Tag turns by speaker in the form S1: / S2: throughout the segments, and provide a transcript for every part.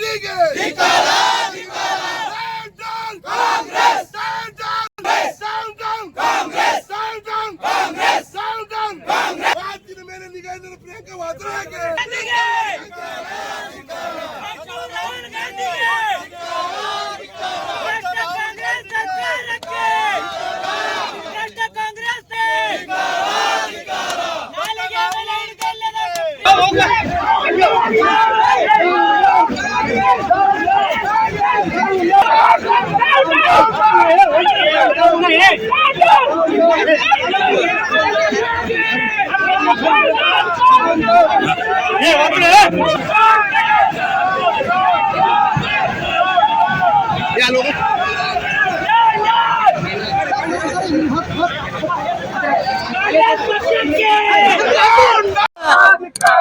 S1: ಗಾಂಧಿಗೆ ಮಾತಿನ ಮೇಲೆ ನಿಗಾ ಇಡಲು ಪ್ರಿಯಾಂಕಾ ವಾದ್ರಾಗೆ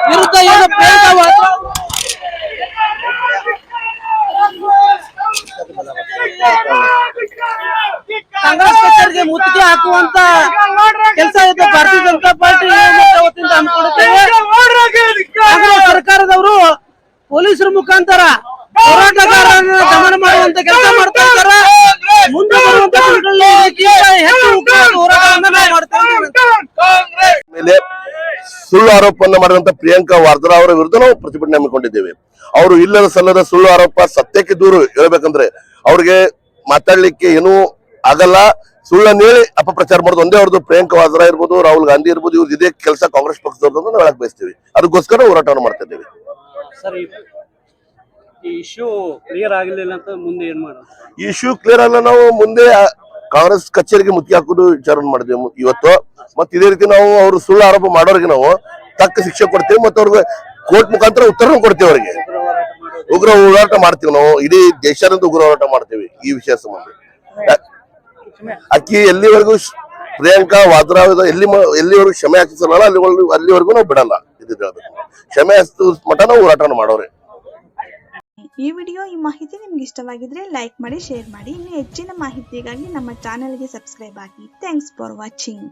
S2: ವಿರುದ್ಧ ಏನು ಪ್ರಿಯಾಂಕಾ ವಾದ್ರಾ ಕಾಂಗ್ರೆಸ್ ಕಚೇರಿಗೆ ಮುತ್ತಿಗೆ ಹಾಕುವಂತ ಕೆಲಸ ಇದೆ ಭಾರತೀಯ ಜನತಾ ಪಾರ್ಟಿ ವತಿಯಿಂದ ಹಮ್ಮಿಕೊಳ್ಳುತ್ತೇವೆ. ಕಾಂಗ್ರೆಸ್ ಸರ್ಕಾರದವರು ಪೊಲೀಸರ ಮುಖಾಂತರ ಹೋರಾಟಗಾರರನ್ನು ದಮನ ಮಾಡುವಂತ ಕೆಲಸ ಮಾಡ್ತಾ ಇದ್ದಾರೆ. ಮುಂದೆ ಬರುವಂತ ದಿನಗಳಲ್ಲಿ ಹೆಚ್ಚು ಹೋರಾಟವನ್ನು ನಾವು ಮಾಡ್ತೇವೆ.
S1: ಮೇಲೆ ಸುಳ್ಳು ಆರೋಪವನ್ನು ಮಾಡಿದಂತ ಪ್ರಿಯಾಂಕಾ ವಾದ್ರಾ ಅವರ ವಿರುದ್ಧ ನಾವು ಪ್ರತಿಭಟನೆ ಹಮ್ಮಿಕೊಂಡಿದ್ದೇವೆ. ಅವರು ಇಲ್ಲದ ಸಲ್ಲದ ಸುಳ್ಳು ಆರೋಪ ಸತ್ಯಕ್ಕೆ ದೂರು ಹೇಳ್ಬೇಕಂದ್ರೆ ಅವ್ರಿಗೆ ಮಾತಾಡ್ಲಿಕ್ಕೆ ಏನೂ ಆಗಲ್ಲ. ಸುಳ್ಳನ್ನು ಹೇಳಿ ಅಪಪ್ರಚಾರ ಮಾಡೋದು ಒಂದೇ ಅವ್ರದ್ದು. ಪ್ರಿಯಾಂಕಾ ವಾದ್ರಾ ಇರ್ಬೋದು, ರಾಹುಲ್ ಗಾಂಧಿ ಇರ್ಬೋದು, ಇವ್ರದ್ದು ಇದೇ ಕೆಲಸ ಕಾಂಗ್ರೆಸ್ ಪಕ್ಷದವ್ರದ್ದು ನಾವು ಹೇಳಕ್ ಬಯಸ್ತೀವಿ. ಅದಕ್ಕೋಸ್ಕರ ಹೋರಾಟವನ್ನು ಮಾಡ್ತಾ ಇದ್ದೇವೆ.
S3: ಸರ್, ಈ ಇಶ್ಯೂ ಕ್ಲಿಯರ್ ಆಗಲಿಲ್ಲ ಅಂತ ಮುಂದೆ ಏನ್ ಮಾಡೋದು?
S1: ಈ ಇಶ್ಯೂ ಕ್ಲಿಯರ್ ಆಗಲ್ಲ, ನಾವು ಮುಂದೆ ಕಾಂಗ್ರೆಸ್ ಕಚೇರಿಗೆ ಮುತ್ತಿಗೆ ಹಾಕೋದು ವಿಚಾರ ಮಾಡಿದ್ದೇವೆ ಇವತ್ತು. ಮತ್ತೆ ಇದೇ ರೀತಿ ನಾವು ಅವ್ರು ಸುಳ್ಳು ಆರೋಪ ಮಾಡೋರಿಗೆ ನಾವು ತಕ್ಕ ಶಿಕ್ಷೆ ಕೊಡ್ತೇವೆ ಮತ್ತು ಅವ್ರಿಗೆ ಕೋರ್ಟ್ ಮುಖಾಂತರ ಉತ್ತರನೂ ಕೊಡ್ತೇವೆ. ಅವರಿಗೆ ಉಗ್ರ ಹೋರಾಟ ಮಾಡ್ತೀವಿ ನಾವು, ಇಡೀ ದೇಶಾದ್ಯಂತ ಉಗ್ರ ಹೋರಾಟ ಮಾಡ್ತೇವೆ ಈ ವಿಷಯ ಸಂಬಂಧ. ಅಕ್ಕಿ ಎಲ್ಲಿವರೆಗೂ ಪ್ರಿಯಾಂಕಾ ವಾದ್ರಾ ಎಲ್ಲಿವರೆಗೂ ಕ್ಷಮೆ ಹಾಕಿಸಲ್ಲ ಅಲ್ಲಿವರೆಗೂ ನಾವು ಬಿಡಲ್ಲ. ಇದು ಕ್ಷಮೆ ಹಚ್ಚೋ ಮಠ ನಾವು ಹೋರಾಟ ಮಾಡೋರೆ.
S4: ಈ ವಿಡಿಯೋ ಈ ಮಾಹಿತಿ ನಿಮ್ಗೆ ಇಷ್ಟವಾಗಿದ್ರೆ ಲೈಕ್ ಮಾಡಿ, ಶೇರ್ ಮಾಡಿ. ಇನ್ನು ಹೆಚ್ಚಿನ ಮಾಹಿತಿಗಾಗಿ ನಮ್ಮ ಚಾನೆಲ್ಗೆ ಸಬ್ಸ್ಕ್ರೈಬ್ ಆಗಿ. Thanks for watching.